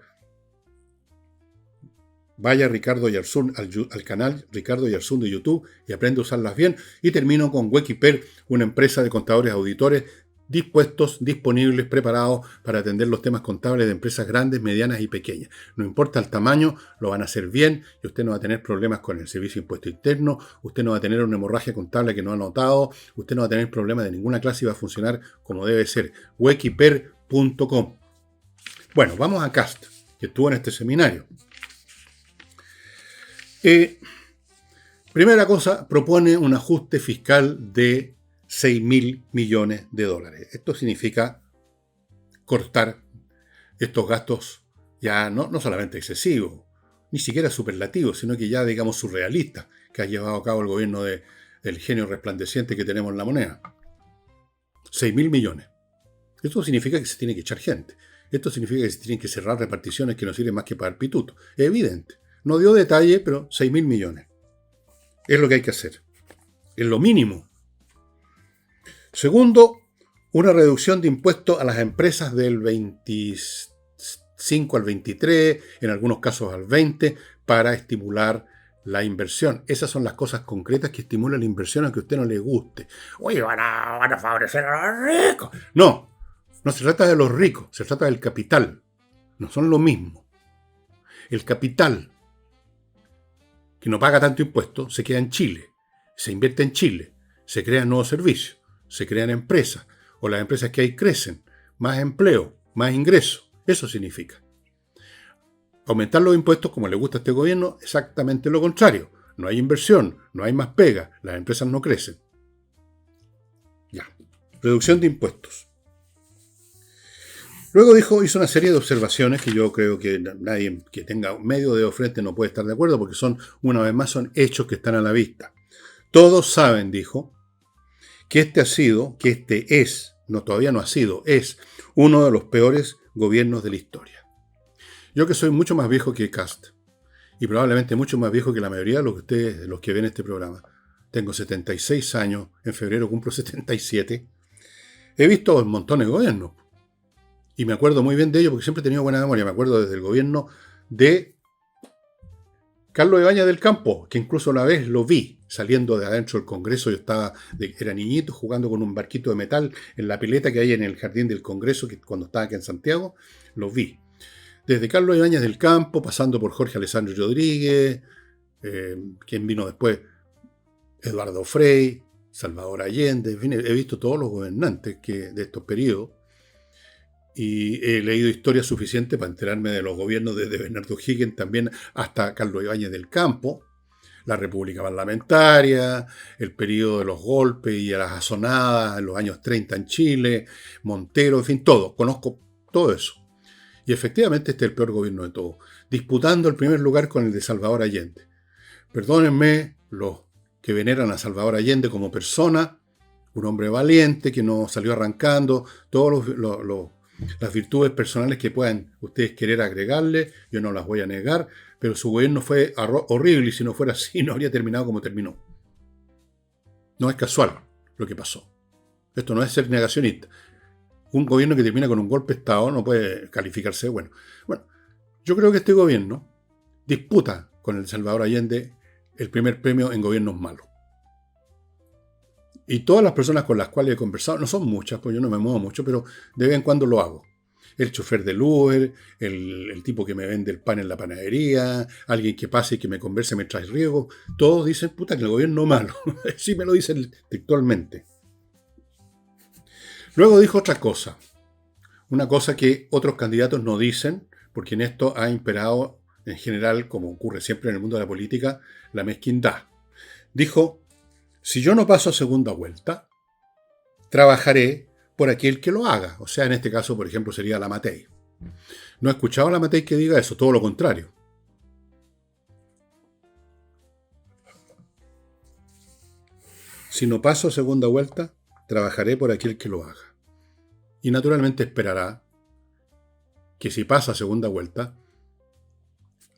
Vaya Ricardo Yarsun al canal Ricardo Yarsun de YouTube y aprende a usarlas bien. Y termino con Wekiper, una empresa de contadores auditores dispuestos, disponibles, preparados para atender los temas contables de empresas grandes, medianas y pequeñas. No importa el tamaño, lo van a hacer bien y usted no va a tener problemas con el servicio de impuesto interno, usted no va a tener una hemorragia contable que no ha notado, usted no va a tener problemas de ninguna clase y va a funcionar como debe ser. Wekiper.com. Bueno, vamos a Kast, que estuvo en este seminario. Primera cosa, propone un ajuste fiscal de 6.000 millones de dólares. Esto significa cortar estos gastos ya no solamente excesivos, ni siquiera superlativos, sino que ya, digamos, surrealistas que ha llevado a cabo el gobierno del genio resplandeciente que tenemos en la moneda. 6.000 millones. Esto significa que se tiene que echar gente. Esto significa que se tienen que cerrar reparticiones que no sirven más que para el pituto. Es evidente. No dio detalle, pero 6.000 millones. Es lo que hay que hacer. Es lo mínimo. Segundo, una reducción de impuestos a las empresas del 25 al 23, en algunos casos al 20, para estimular la inversión. Esas son las cosas concretas que estimulan la inversión aunque a usted no le guste. Oye, van a favorecer a los ricos. No se trata de los ricos, se trata del capital. No son lo mismo. El capital que no paga tanto impuesto se queda en Chile, se invierte en Chile. se crean nuevos servicios, se crean empresas, o las empresas que hay crecen, más empleo, más ingresos. Eso significa. Aumentar los impuestos, como le gusta a este gobierno, exactamente lo contrario. No hay inversión, no hay más pega, las empresas no crecen. Ya. Reducción de impuestos. Luego hizo una serie de observaciones que yo creo que nadie que tenga medio dedo frente no puede estar de acuerdo, porque una vez más, son hechos que están a la vista. Todos saben, dijo, que todavía no ha sido, es uno de los peores gobiernos de la historia. Yo que soy mucho más viejo que Kast, y probablemente mucho más viejo que la mayoría de los que ven este programa. Tengo 76 años, en febrero cumplo 77. He visto montones de gobiernos. Y me acuerdo muy bien de ellos porque siempre he tenido buena memoria. Me acuerdo desde el gobierno de Carlos Ibáñez del Campo, que incluso una vez lo vi saliendo de adentro del Congreso. Yo era niñito jugando con un barquito de metal en la pileta que hay en el jardín del Congreso, que cuando estaba aquí en Santiago, lo vi. Desde Carlos Ibáñez del Campo, pasando por Jorge Alessandro Rodríguez, quien vino después, Eduardo Frei, Salvador Allende, en fin, he visto todos los gobernantes de estos periodos. Y he leído historias suficientes para enterarme de los gobiernos desde Bernardo Higgins también hasta Carlos Ibáñez del Campo, la República Parlamentaria, el periodo de los golpes y las azonadas en los años 30 en Chile, Montero, en fin, todo. Conozco todo eso. Y efectivamente este es el peor gobierno de todos, disputando el primer lugar con el de Salvador Allende. Perdónenme los que veneran a Salvador Allende como persona, un hombre valiente que no salió arrancando, todos las virtudes personales que puedan ustedes querer agregarle, yo no las voy a negar, pero su gobierno fue horrible y si no fuera así no habría terminado como terminó. No es casual lo que pasó. Esto no es ser negacionista. Un gobierno que termina con un golpe de Estado no puede calificarse de bueno. Bueno, yo creo que este gobierno disputa con el Salvador Allende el primer premio en gobiernos malos. Y todas las personas con las cuales he conversado, no son muchas, pues yo no me muevo mucho, pero de vez en cuando lo hago. El chofer del Uber, el tipo que me vende el pan en la panadería, alguien que pase y que me converse mientras riego, todos dicen, puta, que el gobierno es malo. Sí me lo dicen textualmente. Luego dijo otra cosa, una cosa que otros candidatos no dicen, porque en esto ha imperado en general, como ocurre siempre en el mundo de la política, la mezquindad. Dijo, si yo no paso a segunda vuelta, trabajaré por aquel que lo haga. O sea, en este caso, por ejemplo, sería la Matei. No he escuchado a la Matei que diga eso, todo lo contrario. Si no paso a segunda vuelta, trabajaré por aquel que lo haga. Y naturalmente esperará que si pasa a segunda vuelta,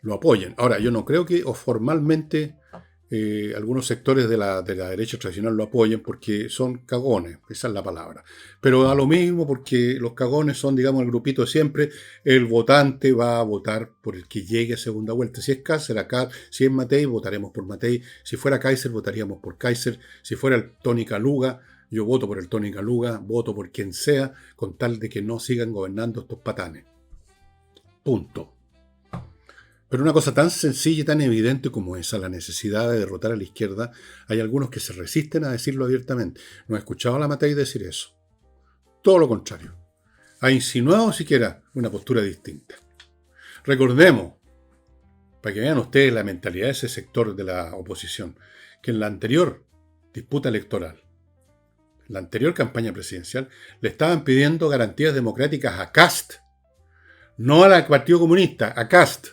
lo apoyen. Ahora, yo no creo que formalmente algunos sectores de la derecha tradicional lo apoyen porque son cagones, esa es la palabra. Pero da lo mismo porque los cagones son, digamos, el grupito de siempre. El votante va a votar por el que llegue a segunda vuelta. Si es Kast, será Kast. Si es Matei, votaremos por Matei. Si fuera Kaiser, votaríamos por Kaiser. Si fuera el Tony Caluga, yo voto por el Tony Caluga, voto por quien sea, con tal de que no sigan gobernando estos patanes. Punto. Pero una cosa tan sencilla y tan evidente como esa, la necesidad de derrotar a la izquierda, hay algunos que se resisten a decirlo abiertamente. No he escuchado a la Matei decir eso. Todo lo contrario. Ha insinuado siquiera una postura distinta. Recordemos, para que vean ustedes la mentalidad de ese sector de la oposición, que en la anterior disputa electoral, en la anterior campaña presidencial, le estaban pidiendo garantías democráticas a Kast, no al Partido Comunista, a Kast.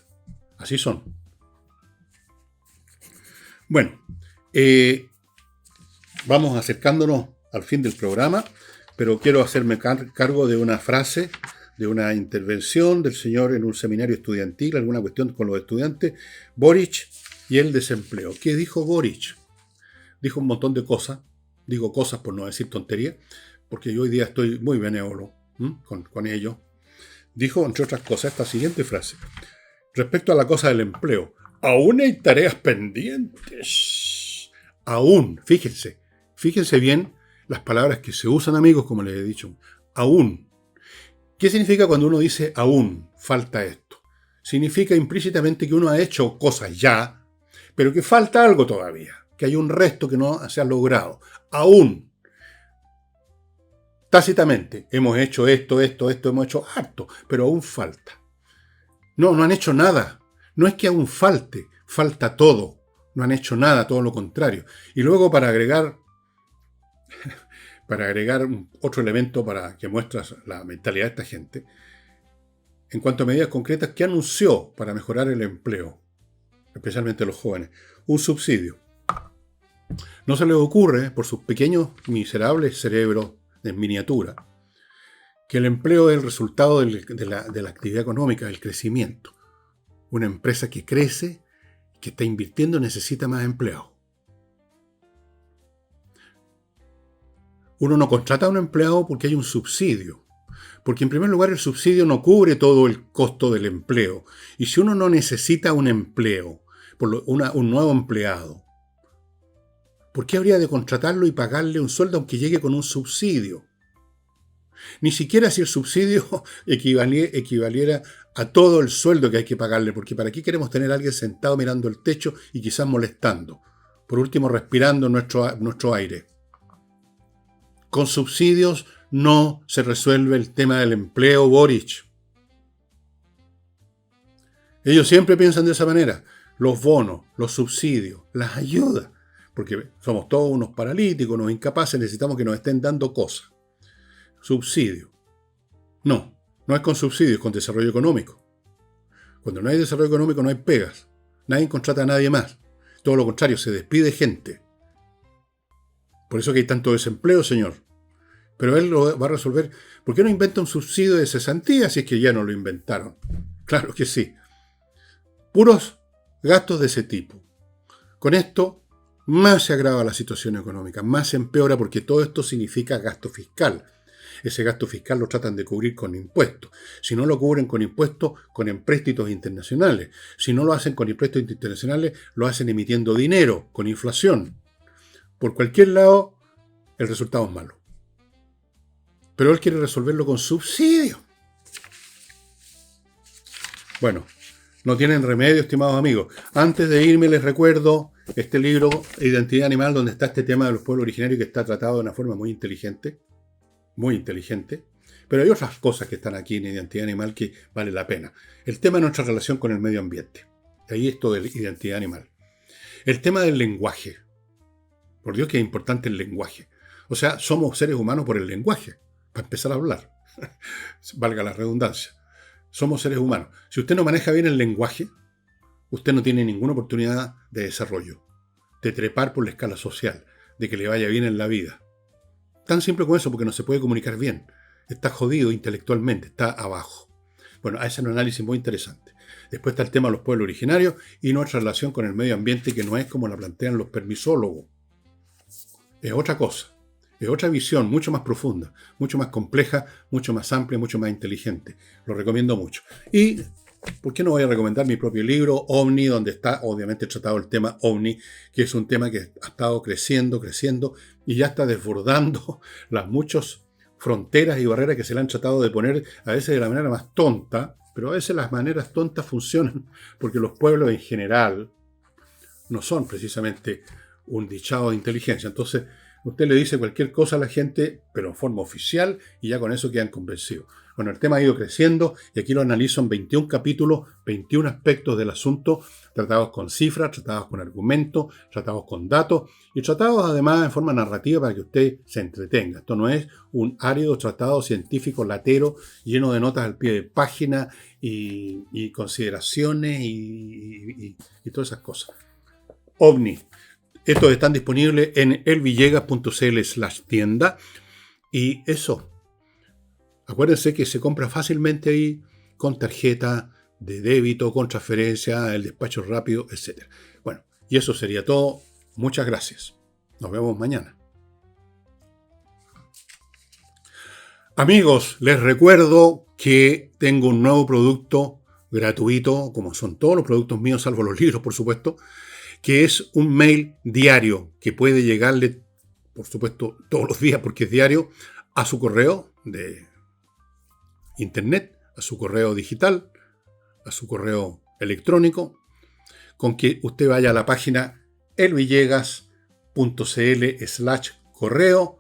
Así son. Bueno, vamos acercándonos al fin del programa, pero quiero hacerme cargo de una frase, de una intervención del señor en un seminario estudiantil, alguna cuestión con los estudiantes, Boric y el desempleo. ¿Qué dijo Boric? Dijo un montón de cosas, digo cosas por no decir tonterías, porque yo hoy día estoy muy benévolo con ello. Dijo, entre otras cosas, esta siguiente frase. Respecto a la cosa del empleo, aún hay tareas pendientes. Aún, fíjense bien las palabras que se usan, amigos, como les he dicho. Aún. ¿Qué significa cuando uno dice aún falta esto? Significa implícitamente que uno ha hecho cosas ya, pero que falta algo todavía. que hay un resto que no se ha logrado. Aún, tácitamente, hemos hecho esto, hemos hecho harto, pero aún falta. No han hecho nada. No es que aún falte, falta todo. No han hecho nada, todo lo contrario. Y luego para agregar otro elemento para que muestras la mentalidad de esta gente, en cuanto a medidas concretas, ¿qué anunció para mejorar el empleo? Especialmente los jóvenes. Un subsidio. No se les ocurre, por sus pequeños, miserables cerebros en miniatura, que el empleo es el resultado de la actividad económica, del crecimiento. Una empresa que crece, que está invirtiendo, necesita más empleados. Uno no contrata a un empleado porque hay un subsidio. Porque en primer lugar el subsidio no cubre todo el costo del empleo. Y si uno no necesita un empleo, un nuevo empleado, ¿por qué habría de contratarlo y pagarle un sueldo aunque llegue con un subsidio? Ni siquiera si el subsidio equivaliera a todo el sueldo que hay que pagarle, porque ¿para qué queremos tener a alguien sentado mirando el techo y quizás molestando? Por último, respirando nuestro aire. Con subsidios no se resuelve el tema del empleo, Boric. Ellos siempre piensan de esa manera. Los bonos, los subsidios, las ayudas. Porque somos todos unos paralíticos, unos incapaces, necesitamos que nos estén dando cosas. Subsidio. No es con subsidio, es con desarrollo económico. Cuando no hay desarrollo económico no hay pegas. Nadie contrata a nadie más. Todo lo contrario, se despide gente. Por eso que hay tanto desempleo, señor. Pero él lo va a resolver. ¿Por qué no inventa un subsidio de cesantía si es que ya no lo inventaron? Claro que sí. Puros gastos de ese tipo. Con esto, más se agrava la situación económica, más se empeora porque todo esto significa gasto fiscal. Ese gasto fiscal lo tratan de cubrir con impuestos. Si no lo cubren con impuestos, con empréstitos internacionales. Si no lo hacen con impuestos internacionales, lo hacen emitiendo dinero, con inflación. Por cualquier lado, el resultado es malo. Pero él quiere resolverlo con subsidio. Bueno, no tienen remedio, estimados amigos. Antes de irme les recuerdo este libro, Identidad Animal, donde está este tema de los pueblos originarios que está tratado de una forma muy inteligente. Muy inteligente. Pero hay otras cosas que están aquí en Identidad Animal que vale la pena. El tema de nuestra relación con el medio ambiente. Ahí esto de Identidad Animal. El tema del lenguaje. Por Dios que es importante el lenguaje. O sea, somos seres humanos por el lenguaje. Para empezar a hablar. Valga la redundancia. Somos seres humanos. Si usted no maneja bien el lenguaje, usted no tiene ninguna oportunidad de desarrollo, de trepar por la escala social, de que le vaya bien en la vida. Tan simple como eso, porque no se puede comunicar bien. Está jodido intelectualmente, está abajo. Bueno, ese es un análisis muy interesante. Después está el tema de los pueblos originarios y nuestra relación con el medio ambiente, que no es como la plantean los permisólogos. Es otra cosa. Es otra visión, mucho más profunda, mucho más compleja, mucho más amplia, mucho más inteligente. Lo recomiendo mucho. Y, ¿por qué no voy a recomendar mi propio libro, OVNI, donde está obviamente tratado el tema OVNI, que es un tema que ha estado creciendo, y ya está desbordando las muchas fronteras y barreras que se le han tratado de poner, a veces de la manera más tonta, pero a veces las maneras tontas funcionan, porque los pueblos en general no son precisamente un dichado de inteligencia. Entonces, usted le dice cualquier cosa a la gente, pero en forma oficial, y ya con eso quedan convencidos. Bueno, el tema ha ido creciendo, y aquí lo analizo en 21 capítulos, 21 aspectos del asunto, tratados con cifras, tratados con argumentos, tratados con datos, y tratados además en forma narrativa para que usted se entretenga. Esto no es un árido tratado científico latero, lleno de notas al pie de página, y consideraciones, y todas esas cosas. OVNI. Estos están disponibles en elvillegas.cl/tienda. Y eso, acuérdense que se compra fácilmente ahí con tarjeta de débito, con transferencia, el despacho rápido, etc. Bueno, y eso sería todo. Muchas gracias. Nos vemos mañana. Amigos, les recuerdo que tengo un nuevo producto gratuito, como son todos los productos míos, salvo los libros, por supuesto, que es un mail diario que puede llegarle, por supuesto, todos los días, porque es diario, a su correo de internet, a su correo digital, a su correo electrónico, con que usted vaya a la página elvillegas.cl elvillegas.cl/correo.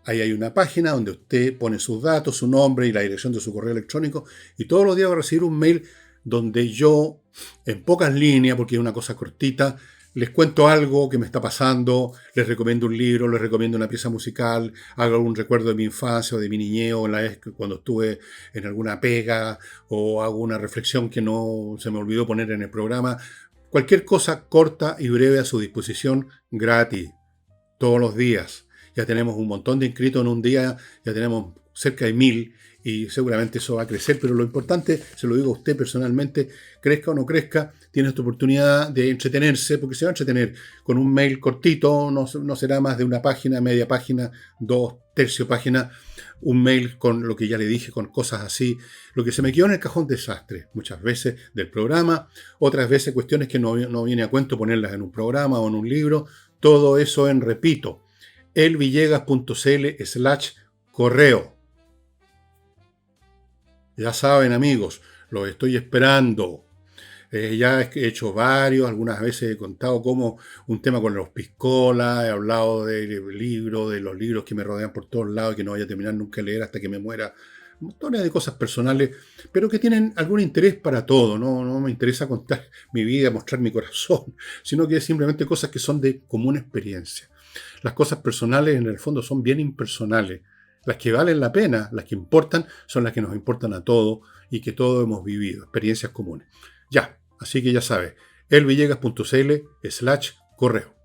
Ahí hay una página donde usted pone sus datos, su nombre y la dirección de su correo electrónico, y todos los días va a recibir un mail donde yo, en pocas líneas, porque es una cosa cortita, les cuento algo que me está pasando, les recomiendo un libro, les recomiendo una pieza musical, hago algún recuerdo de mi infancia o de mi niñez, la vez cuando estuve en alguna pega, o hago una reflexión que no se me olvidó poner en el programa. Cualquier cosa corta y breve a su disposición, gratis, todos los días. Ya tenemos un montón de inscritos en un día, ya tenemos cerca de 1000 y seguramente eso va a crecer, pero lo importante, se lo digo a usted personalmente, crezca o no crezca, tiene esta oportunidad de entretenerse, porque se va a entretener con un mail cortito, no será más de una página, media página, 2/3 página, un mail con lo que ya le dije, con cosas así, lo que se me quedó en el cajón desastre, muchas veces del programa, otras veces cuestiones que no viene a cuento ponerlas en un programa o en un libro, todo eso en, repito, elvillegas.cl/correo. Ya saben, amigos, los estoy esperando. Ya he hecho varios, algunas veces he contado como un tema con los piscolas, he hablado del libro, de los libros que me rodean por todos lados y que no voy a terminar nunca de leer hasta que me muera. Montones de cosas personales, pero que tienen algún interés para todo. No me interesa contar mi vida, mostrar mi corazón, sino que simplemente cosas que son de común experiencia. Las cosas personales en el fondo son bien impersonales. Las que valen la pena, las que importan, son las que nos importan a todos y que todos hemos vivido, experiencias comunes. Ya, así que ya sabes, elvillegas.cl/correo.